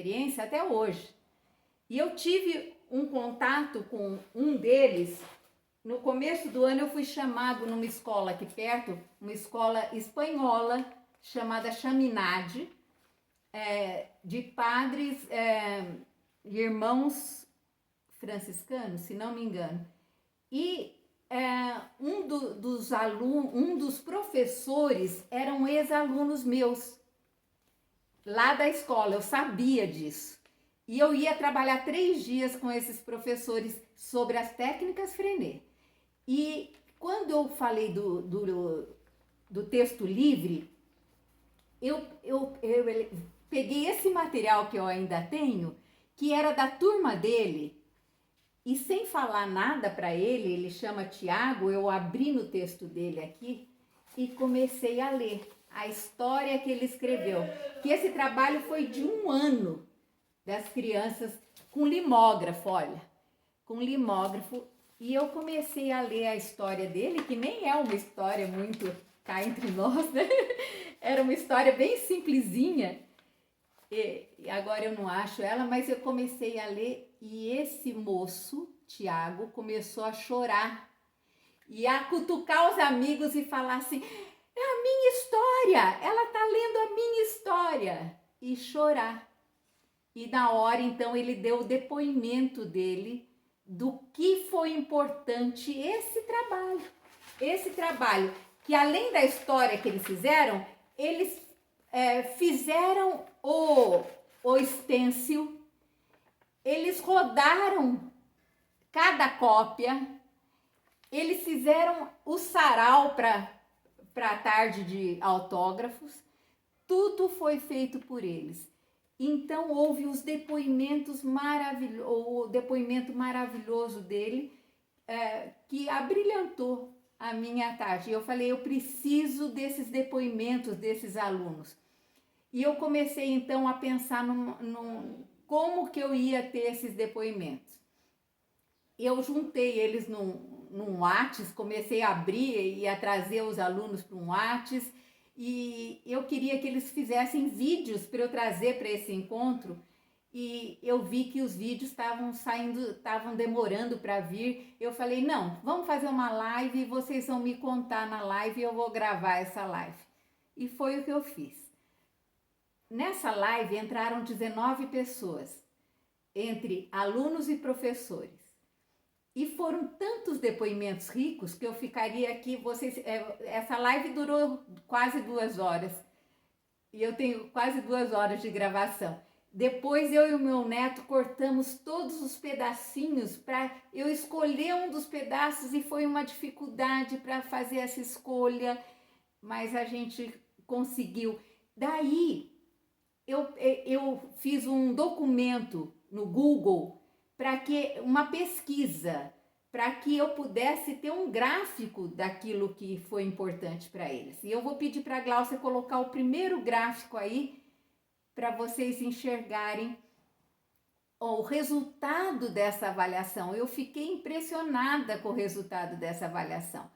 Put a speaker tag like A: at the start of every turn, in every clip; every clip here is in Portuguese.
A: experiência até hoje. E eu tive um contato com um deles. No começo do ano eu fui chamado numa escola aqui perto, uma escola espanhola chamada Chaminade, de padres irmãos franciscanos, se não me engano. E um dos professores eram ex-alunos meus lá da escola, eu sabia disso. E eu ia trabalhar 3 dias com esses professores sobre as técnicas Freinet. E quando eu falei do texto livre, eu peguei esse material que eu ainda tenho, que era da turma dele, e sem falar nada para ele, ele chama Tiago, eu abri no texto dele aqui e comecei a ler a história que ele escreveu. Que esse trabalho foi de 1 ano das crianças com limógrafo, olha, com limógrafo. E eu comecei a ler a história dele, que nem é uma história muito cá entre nós, né? Era uma história bem simplesinha. E agora eu não acho ela, mas eu comecei a ler e esse moço, Tiago, começou a chorar e a cutucar os amigos e falar assim: é a minha história, ela tá lendo a minha história, e chorar. E na hora então ele deu o depoimento dele do que foi importante esse trabalho que além da história que eles fizeram o stencil, eles rodaram cada cópia, eles fizeram o sarau para a tarde de autógrafos, tudo foi feito por eles. Então houve os depoimentos o depoimento maravilhoso dele, que abrilhantou a minha tarde. Eu falei, eu preciso desses depoimentos desses alunos. E eu comecei então a pensar como que eu ia ter esses depoimentos. Eu juntei eles num Whats, comecei a abrir e a trazer os alunos para um Whats, e eu queria que eles fizessem vídeos para eu trazer para esse encontro, e eu vi que os vídeos estavam demorando para vir. Eu falei, não, vamos fazer uma live e vocês vão me contar na live e eu vou gravar essa live. E foi o que eu fiz. Nessa live entraram 19 pessoas, entre alunos e professores. E foram tantos depoimentos ricos que eu ficaria aqui, essa live durou quase 2 horas. E eu tenho quase 2 horas de gravação. Depois eu e o meu neto cortamos todos os pedacinhos para eu escolher um dos pedaços, e foi uma dificuldade para fazer essa escolha, mas a gente conseguiu. Daí eu fiz um documento no Google, uma pesquisa, para que eu pudesse ter um gráfico daquilo que foi importante para eles. E eu vou pedir para a Gláucia colocar o primeiro gráfico aí, para vocês enxergarem o resultado dessa avaliação. Eu fiquei impressionada com o resultado dessa avaliação.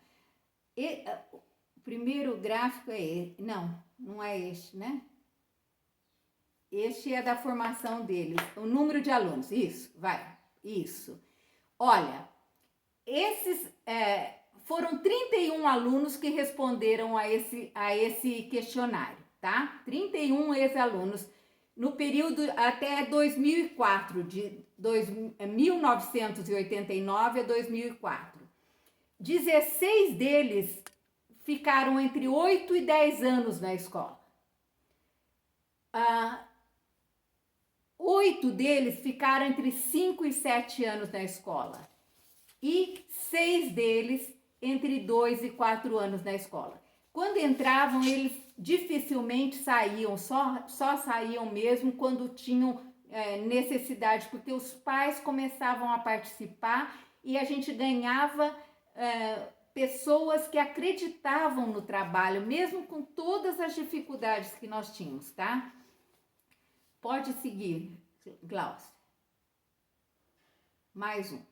A: O primeiro gráfico é esse. Não é este, né? Este é da formação deles, o número de alunos. Isso. Olha, esses foram 31 alunos que responderam a esse questionário, tá? 31 ex-alunos no período até 2004, de 1989 a 2004. 16 deles ficaram entre 8 e 10 anos na escola. 8 deles ficaram entre 5 e 7 anos na escola. E 6 deles entre 2 e 4 anos na escola. Quando entravam, eles dificilmente saíam, só saíam mesmo quando tinham necessidade, porque os pais começavam a participar e a gente ganhava pessoas que acreditavam no trabalho, mesmo com todas as dificuldades que nós tínhamos, tá? Pode seguir, Gláucia. Mais um.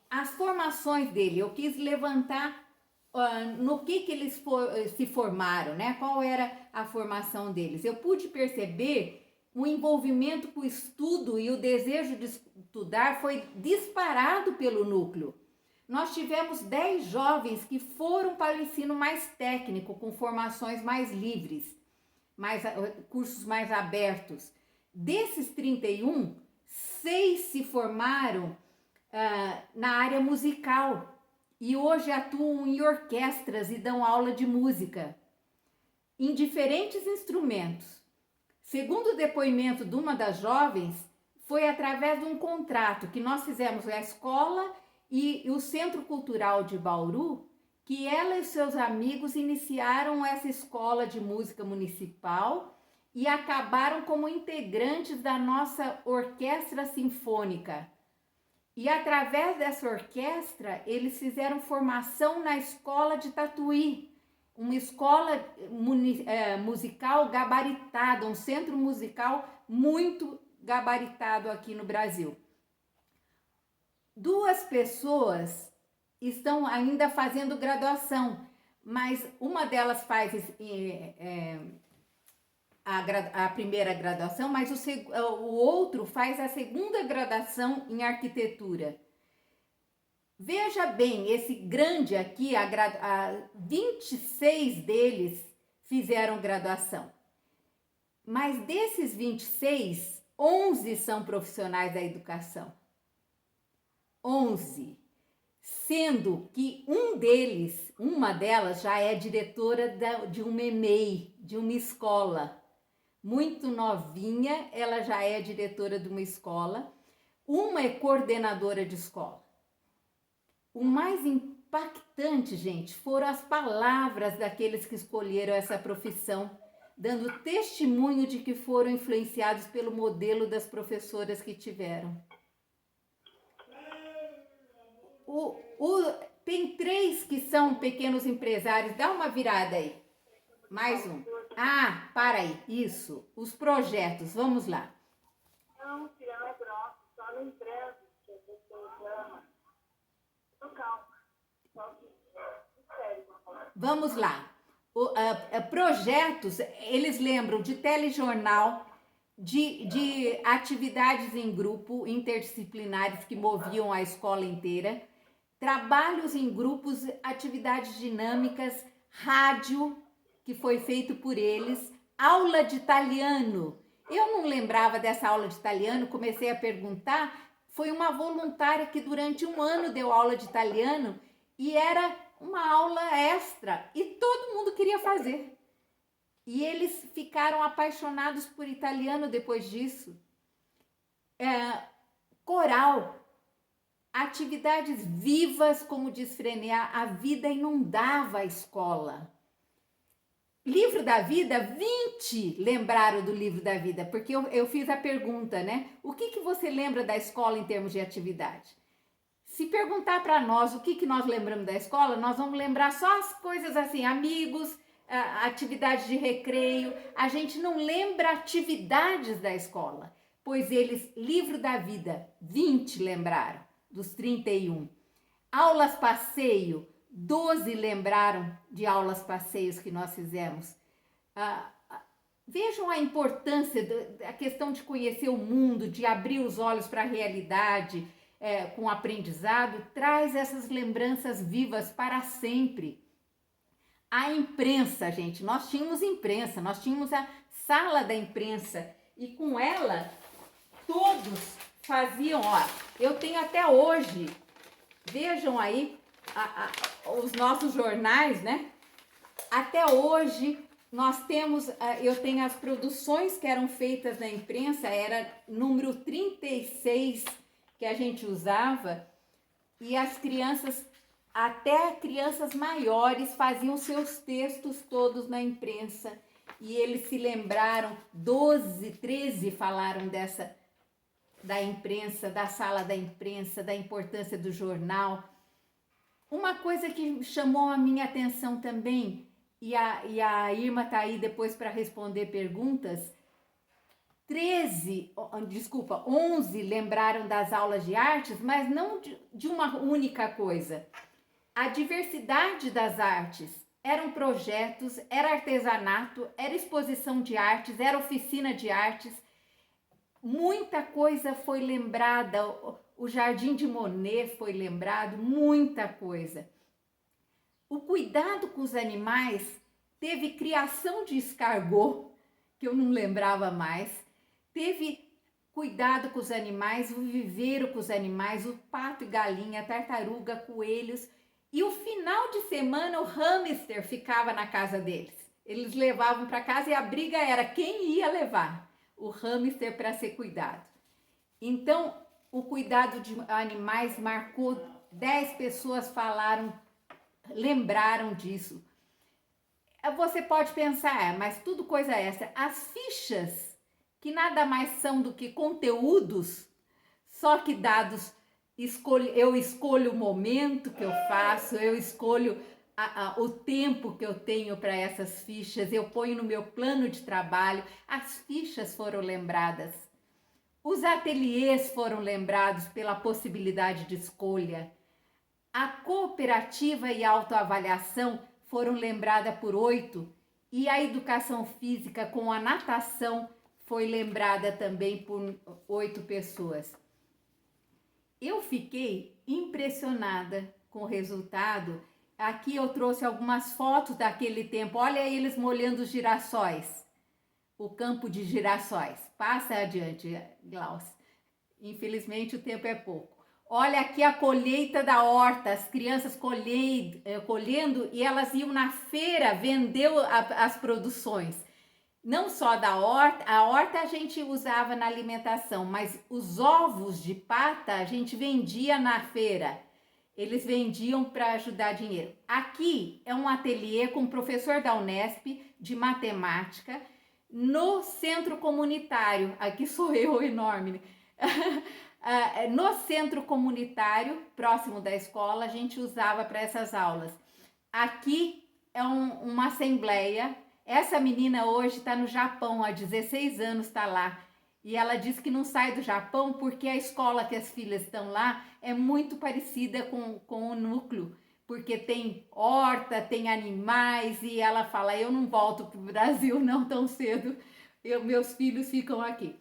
A: As formações dele, eu quis levantar no que eles se formaram, né? Qual era a formação deles. Eu pude perceber o envolvimento com o estudo e o desejo de estudar foi disparado pelo núcleo. Nós tivemos 10 jovens que foram para o ensino mais técnico, com formações mais livres, cursos mais abertos. Desses 31, 6 se formaram na área musical e hoje atuam em orquestras e dão aula de música em diferentes instrumentos. Segundo o depoimento de uma das jovens, foi através de um contrato que nós fizemos a escola e o Centro Cultural de Bauru, que ela e seus amigos iniciaram essa escola de música municipal e acabaram como integrantes da nossa orquestra sinfônica. E através dessa orquestra, eles fizeram formação na escola de Tatuí, uma escola musical gabaritada, um centro musical muito gabaritado aqui no Brasil. 2 pessoas estão ainda fazendo graduação, mas uma delas faz a primeira graduação, mas o outro faz a segunda graduação em arquitetura. Veja bem, esse grande aqui, 26 deles fizeram graduação. Mas desses 26, 11 são profissionais da educação. 11. Sendo que uma delas já é diretora de uma EMEI, de uma escola. Muito novinha, ela já é diretora de uma escola. Uma é coordenadora de escola. O mais impactante, gente, foram as palavras daqueles que escolheram essa profissão, dando testemunho de que foram influenciados pelo modelo das professoras que tiveram. Tem 3 que são pequenos empresários. Dá uma virada aí. Mais um. Para aí. Isso. Os projetos. Vamos lá.
B: Não, Tiana é grossa. Só no emprego que a pessoa ama. Tô calma. Só que sério.
A: Vamos lá. Projetos, eles lembram de telejornal, de atividades em grupo, interdisciplinares que moviam a escola inteira, trabalhos em grupos, atividades dinâmicas, rádio, que foi feito por eles, aula de italiano. Eu não lembrava dessa aula de italiano, comecei a perguntar. Foi uma voluntária que durante 1 ano deu aula de italiano e era uma aula extra e todo mundo queria fazer. E eles ficaram apaixonados por italiano depois disso. Coral, atividades vivas, como diz Frenet, a vida inundava a escola. Livro da Vida, 20 lembraram do Livro da Vida, porque eu fiz a pergunta, né? O que você lembra da escola em termos de atividade? Se perguntar para nós o que nós lembramos da escola, nós vamos lembrar só as coisas assim, amigos, atividades de recreio. A gente não lembra atividades da escola, pois eles, Livro da Vida, 20 lembraram dos 31. Aulas passeio, 12 lembraram de aulas passeios que nós fizemos. Vejam a importância da questão de conhecer o mundo, de abrir os olhos para a realidade, com aprendizado, traz essas lembranças vivas para sempre. A imprensa, gente, nós tínhamos imprensa, nós tínhamos a sala da imprensa e com ela todos faziam, eu tenho até hoje, vejam aí, os nossos jornais, né? Até hoje nós temos, eu tenho as produções que eram feitas na imprensa, era número 36 que a gente usava, e as crianças, até crianças maiores, faziam seus textos todos na imprensa, e eles se lembraram, 12, 13 falaram da imprensa, da sala da imprensa, da importância do jornal. Uma coisa que chamou a minha atenção também, e a Irma está aí depois para responder perguntas, 11 lembraram das aulas de artes, mas não de uma única coisa. A diversidade das artes, eram projetos, era artesanato, era exposição de artes, era oficina de artes, muita coisa foi lembrada, o Jardim de Monet foi lembrado, muita coisa. O cuidado com os animais, teve criação de escargot, que eu não lembrava mais, teve cuidado com os animais, o viveiro com os animais, o pato e galinha, tartaruga, coelhos, e o final de semana o hamster ficava na casa deles. Eles levavam para casa e a briga era quem ia levar o hamster para ser cuidado. Então, o cuidado de animais marcou, 10 pessoas falaram, lembraram disso. Você pode pensar, mas tudo coisa extra. As fichas, que nada mais são do que conteúdos, só que dados, eu escolho o momento que eu faço, eu escolho o tempo que eu tenho para essas fichas, eu ponho no meu plano de trabalho, as fichas foram lembradas. Os ateliês foram lembrados pela possibilidade de escolha. A cooperativa e a autoavaliação foram lembradas por 8 e a educação física com a natação foi lembrada também por 8 pessoas. Eu fiquei impressionada com o resultado. Aqui eu trouxe algumas fotos daquele tempo. Olha eles molhando os girassóis, o campo de girassóis. Passa adiante, Glaucia. Infelizmente o tempo é pouco. Olha aqui a colheita da horta, as crianças colhendo e elas iam na feira vender as produções. Não só da horta, a horta a gente usava na alimentação, mas os ovos de pata a gente vendia na feira. Eles vendiam para ajudar dinheiro. Aqui é um ateliê com o professor da Unesp de matemática no centro comunitário. Aqui sou eu, enorme, né? No centro comunitário, próximo da escola, a gente usava para essas aulas. Aqui é uma assembleia. Essa menina hoje está no Japão, há 16 anos está lá. E ela diz que não sai do Japão porque a escola que as filhas estão lá é muito parecida com o núcleo. Porque tem horta, tem animais e ela fala, eu não volto para o Brasil não tão cedo, meus filhos ficam aqui.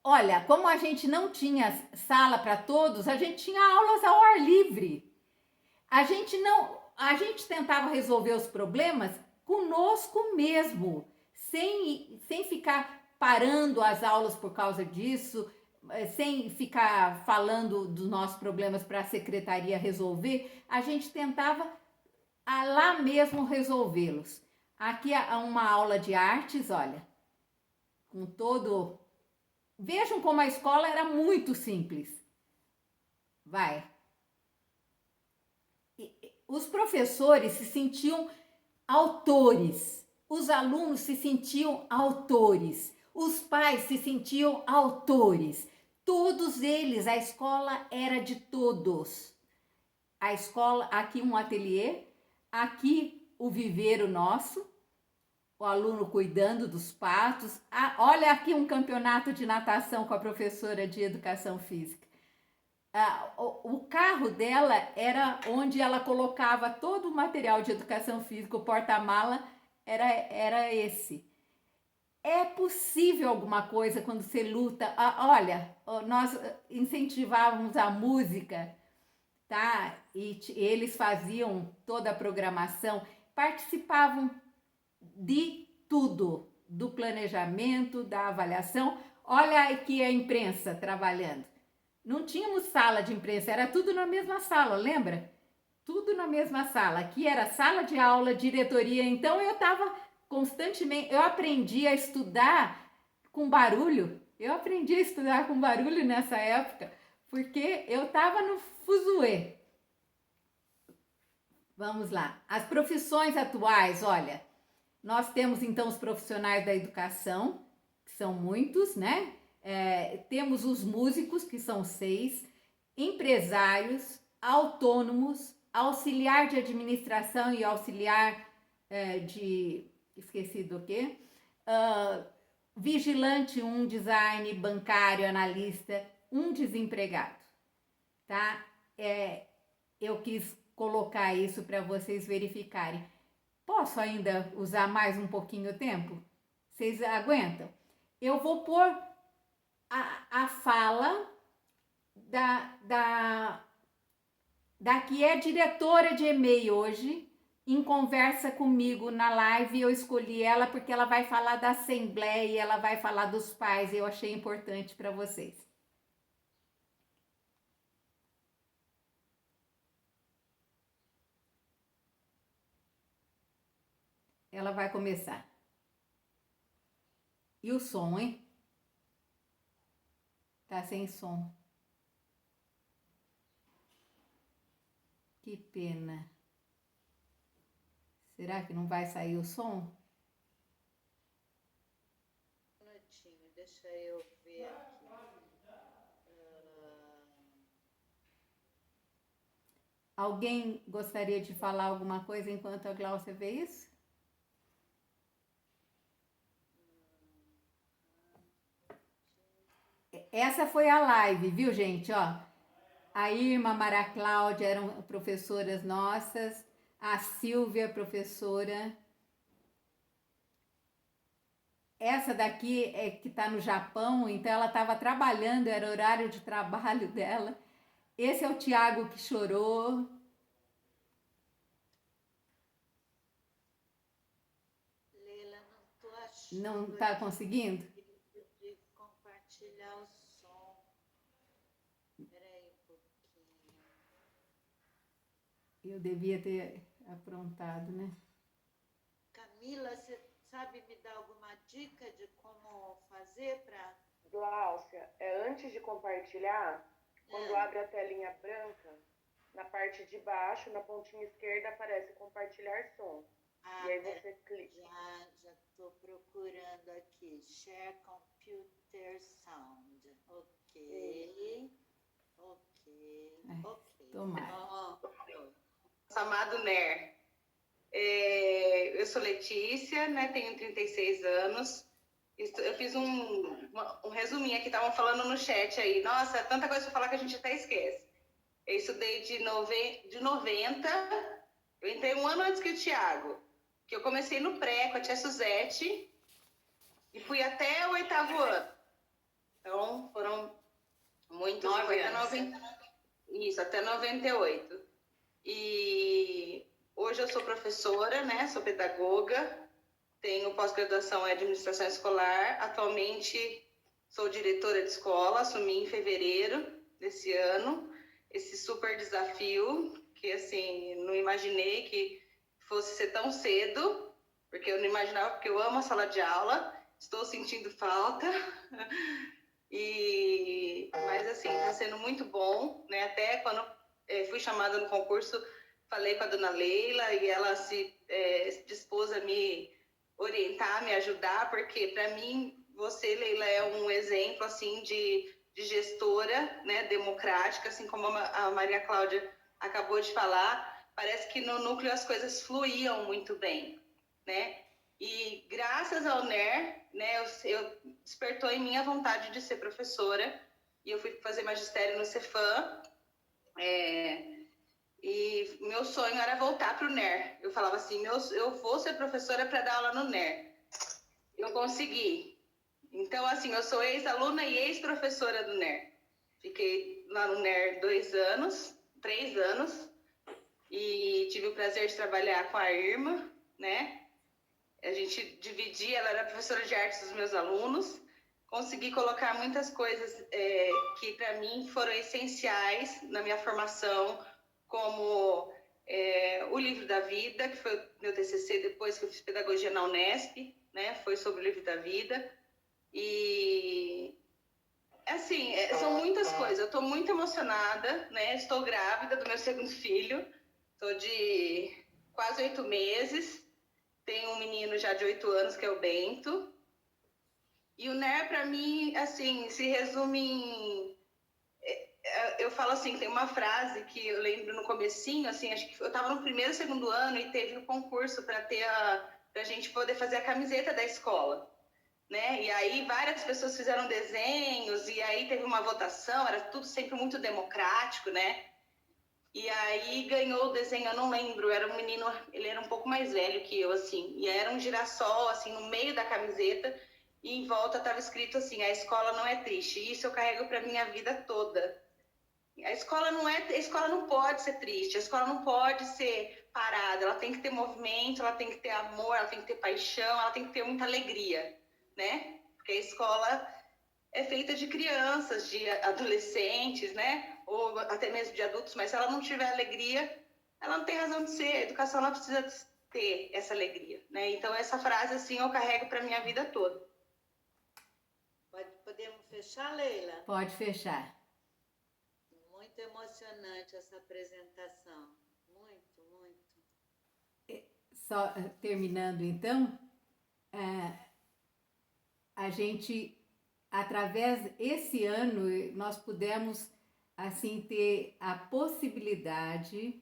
A: Olha, como a gente não tinha sala para todos, a gente tinha aulas ao ar livre. A gente tentava resolver os problemas conosco mesmo, sem ficar parando as aulas por causa disso, sem ficar falando dos nossos problemas para a secretaria resolver. A gente tentava lá mesmo resolvê-los. Aqui há uma aula de artes, olha, com todo... Vejam como a escola era muito simples. Vai. Os professores se sentiam autores, os alunos se sentiam autores, os pais se sentiam autores. Todos eles, a escola era de todos. A escola, aqui um ateliê, aqui o viveiro nosso, o aluno cuidando dos patos. Olha aqui um campeonato de natação com a professora de educação física. O carro dela era onde ela colocava todo o material de educação física, o porta-mala era esse. É possível alguma coisa quando você luta. Olha, nós incentivávamos a música, tá? E eles faziam toda a programação, participavam de tudo, do planejamento, da avaliação. Olha aqui a imprensa trabalhando. Não tínhamos sala de imprensa, era tudo na mesma sala, lembra? Tudo na mesma sala. Aqui era sala de aula, diretoria. Então eu estava constantemente, eu aprendi a estudar com barulho. Eu aprendi a estudar com barulho nessa época, porque eu estava no fuzuê. Vamos lá. As profissões atuais, olha, nós temos então os profissionais da educação, que são muitos, né? Temos os músicos, que são 6, empresários, autônomos, auxiliar de administração e auxiliar esqueci do quê? Vigilante 1, design, bancário, analista, um desempregado, tá? Eu quis colocar isso para vocês verificarem. Posso ainda usar mais um pouquinho o tempo? Vocês aguentam? Eu vou pôr a fala da que é diretora de EMEI hoje, em conversa comigo na live. Eu escolhi ela porque ela vai falar da Assembleia e ela vai falar dos pais. Eu achei importante para vocês. Ela vai começar. E o som, hein? Tá sem som. Que pena. Será que não vai sair o som?
C: Um minutinho, deixa eu ver aqui.
A: Alguém gostaria de falar alguma coisa enquanto a Gláucia vê isso? Essa foi a live, viu, gente? Ó, a Irma, a Maria Cláudia eram professoras nossas, a Silvia, professora. Essa daqui é que está no Japão, então ela estava trabalhando, era horário de trabalho dela. Esse é o Tiago que chorou.
C: Leila, não tô achando.
A: Não está conseguindo?
C: De compartilhar o som. Peraí um pouquinho.
A: Eu devia ter aprontado, né?
C: Camila, você sabe me dar alguma dica de como fazer para...
B: Gláucia, antes de compartilhar, quando abre a telinha branca, na parte de baixo, na pontinha esquerda, aparece compartilhar som.
C: Ah,
B: E aí você clica.
C: já estou procurando aqui. Share Computer Sound. Ok.
A: Tomara.
B: Amado NER. Eu sou Letícia, né? Tenho 36 anos. Eu fiz um resuminho aqui, estavam falando no chat aí. Nossa, é tanta coisa para falar que a gente até esquece. Eu estudei de 90, eu entrei um ano antes que o Thiago, que eu comecei no pré com a tia Suzete e fui até o 8º ano. Então, foram muitos... 9 anos. Isso, até 98. E hoje eu sou professora, né? Sou pedagoga, tenho pós-graduação em administração escolar. Atualmente sou diretora de escola, assumi em fevereiro desse ano. Esse super desafio, que assim, não imaginei que fosse ser tão cedo, porque eu não imaginava, porque eu amo a sala de aula, estou sentindo falta. Mas assim, está sendo muito bom, né? Até quando fui chamada no concurso, falei com a dona Leila e ela se dispôs a me orientar, me ajudar, porque para mim, você, Leila, é um exemplo assim de gestora, né, democrática, assim como a Maria Cláudia acabou de falar. Parece que no núcleo as coisas fluíam muito bem, né? E graças ao NER, né, eu despertou em mim a vontade de ser professora, e eu fui fazer magistério no Cefam, e meu sonho era voltar para o NER. Eu falava assim, eu vou ser professora para dar aula no NER. Eu consegui. Então, assim, eu sou ex-aluna e ex-professora do NER. Fiquei lá no NER 3 anos, e tive o prazer de trabalhar com a Irma, né? A gente dividia, ela era professora de artes dos meus alunos. Consegui colocar muitas coisas que para mim foram essenciais na minha formação, como o livro da vida, que foi o meu TCC depois que eu fiz pedagogia na Unesp, né? Foi sobre o livro da vida. E assim, são muitas coisas. Eu estou muito emocionada, né? Estou grávida do meu segundo filho, estou de quase 8 meses. Tenho um menino já de 8 anos, que é o Bento. E o NER, para mim, assim, se resume em... Eu falo assim, tem uma frase que eu lembro no comecinho, assim, acho que eu estava no primeiro, segundo ano e teve um concurso para a gente poder fazer a camiseta da escola, né? E aí várias pessoas fizeram desenhos e aí teve uma votação, era tudo sempre muito democrático, né? E aí ganhou o desenho, eu não lembro, era um menino, ele era um pouco mais velho que eu, assim, e era um girassol, assim, no meio da camiseta, e em volta estava escrito assim: a escola não é triste. E isso eu carrego para minha vida toda. A escola não pode ser triste, a escola não pode ser parada, ela tem que ter movimento, ela tem que ter amor, ela tem que ter paixão, ela tem que ter muita alegria, né? Porque a escola é feita de crianças, de adolescentes, né? Ou até mesmo de adultos, mas se ela não tiver alegria, ela não tem razão de ser. A educação ela precisa ter essa alegria, né? Então essa frase assim eu carrego para minha vida toda.
C: Podemos fechar, Leila?
A: Pode fechar.
C: Muito emocionante essa apresentação. Muito, muito.
A: Só terminando então, a gente, através esse ano, nós pudemos assim ter a possibilidade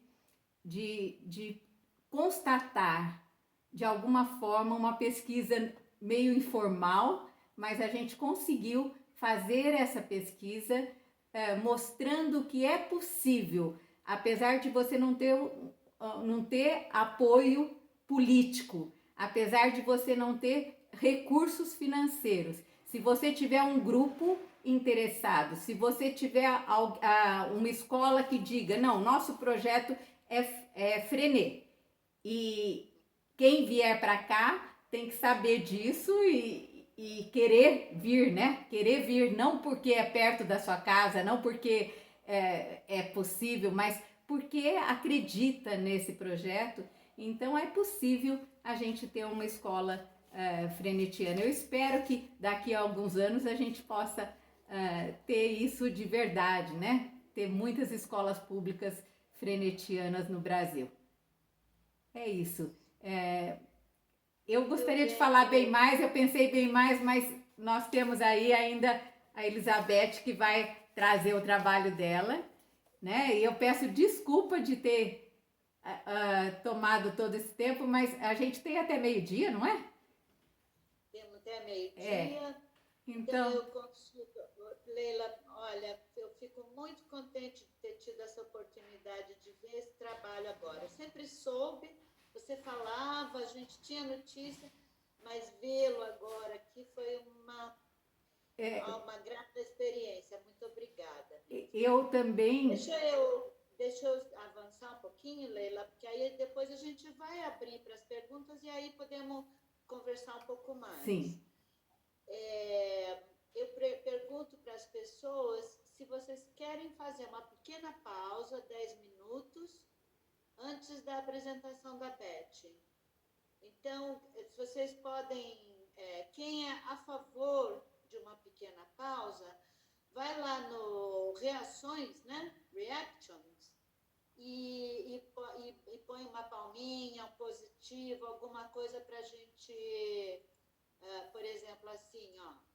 A: de constatar de alguma forma uma pesquisa meio informal, mas a gente conseguiu fazer essa pesquisa mostrando que é possível, apesar de você não ter apoio político, apesar de você não ter recursos financeiros. Se você tiver um grupo interessado, se você tiver uma escola que diga, não, nosso projeto é Frenê, e quem vier para cá tem que saber disso e querer vir, né? Querer vir não porque é perto da sua casa, não porque é possível, mas porque acredita nesse projeto. Então é possível a gente ter uma escola frenetiana. Eu espero que daqui a alguns anos a gente possa ter isso de verdade, né? Ter muitas escolas públicas frenetianas no Brasil. É isso. Eu gostaria de falar bem mais, eu pensei bem mais, mas nós temos aí ainda a Elizabeth que vai trazer o trabalho dela, né? E eu peço desculpa de ter tomado todo esse tempo, mas a gente tem até meio-dia, não é?
C: Temos até meio-dia.
A: Então
C: eu consigo, Leila, olha, eu fico muito contente de ter tido essa oportunidade de ver esse trabalho agora. Eu sempre soube, você falava, a gente tinha notícia, mas vê-lo agora aqui foi uma grata experiência. Muito obrigada.
A: Eu também.
C: Deixa eu avançar um pouquinho, Leila, porque aí depois a gente vai abrir para as perguntas e aí podemos conversar um pouco mais.
A: Sim.
C: Eu pergunto para as pessoas se vocês querem fazer uma pequena pausa, 10 minutos, antes da apresentação da Beth. Então, se vocês podem, quem é a favor de uma pequena pausa, vai lá no Reações, né? Reactions, e põe uma palminha, um positivo, alguma coisa para a gente, por exemplo, assim, ó.